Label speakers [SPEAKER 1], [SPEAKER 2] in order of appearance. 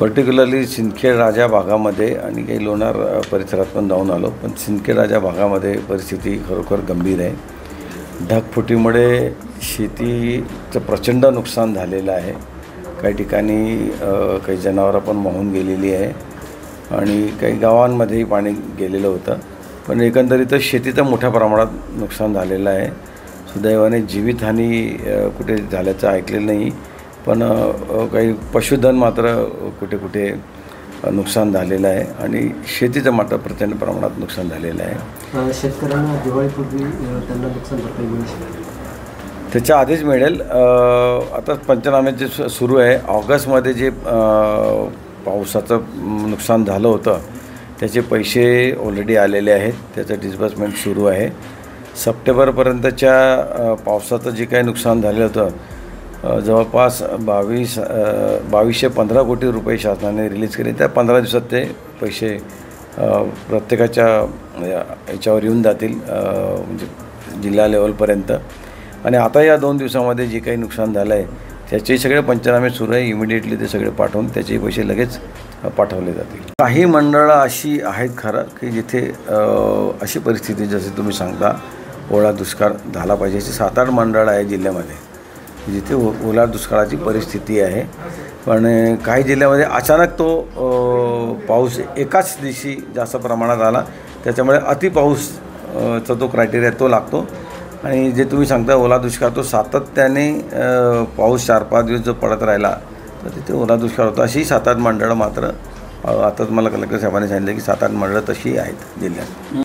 [SPEAKER 1] Particularly Sindkhed Raja भागामध्ये आणि काही लोणार परिसरात पण जाऊन आलो, पण सिंदखेड राजा भागामध्ये परिस्थिती खरोखर गंभीर आहे. ढगफुटीमुळे शेतीचं प्रचंड नुकसान झालेलं आहे. काही ठिकाणी काही जनावरं पण वाहून गेलेली आहे आणि काही गावांमध्येही पाणी गेलेलं होतं. पण एकंदरीतच शेतीचं मोठ्या प्रमाणात नुकसान झालेलं आहे. सुदैवाने जीवितहानी कुठे झाल्याचं ऐकलेलं नाही, पण काही पशुधन मात्र कुठे कुठे नुकसान झालेलं आहे आणि शेतीचं मात्र प्रचंड प्रमाणात नुकसान झालेलं आहे.
[SPEAKER 2] शेतकऱ्यांना दिवाळीपूर्वी त्यांना नुकसान भरपाई मिळू शकते?
[SPEAKER 1] त्याच्या आधीच मिळेल. आता पंचनामे जे सुरू आहे. ऑगस्टमध्ये जे पावसाचं नुकसान झालं होतं त्याचे पैसे ऑलरेडी आलेले आहेत. त्याचं डिस्बर्समेंट सुरू आहे. सप्टेंबरपर्यंतच्या पावसाचं जे काही नुकसान झालं होतं जवळपास 2215 कोटी रुपये शासनाने रिलीज केले. त्या 15 दिवसात ते पैसे प्रत्येकाच्या याच्यावर येऊन जातील, म्हणजे जिल्हा लेवलपर्यंत. आणि आता या 2 दिवसामध्ये जे काही नुकसान झालं आहे त्याचे सगळे पंचनामे सुरू आहे. इमिडिएटली ते सगळे पाठवून त्याचे पैसे लगेच पाठवले जातील. काही मंडळं अशी आहेत खरं की जिथे अशी परिस्थिती जसे तुम्ही सांगता ओला दुष्काळ झाला पाहिजे, अशी 7-8 मंडळं आहे जिल्ह्यामध्ये जिथे ओला दुष्काळाची परिस्थिती आहे. पण काही जिल्ह्यामध्ये अचानक तो पाऊस एकाच दिवशी जास्त प्रमाणात आला, त्याच्यामुळे अतिपाऊसचा जो क्रायटेरिया तो लागतो. आणि जे तुम्ही सांगता ओला दुष्काळ तो सातत्याने पाऊस 4-5 दिवस जो पडत राहिला तर तिथे ओला दुष्काळ होता. अशी 7-8 मंडळं मात्र आता मला कलेक्टर साहेबांनी सांगितलं की 7-8 मंडळं तशी आहेत जिल्ह्यात.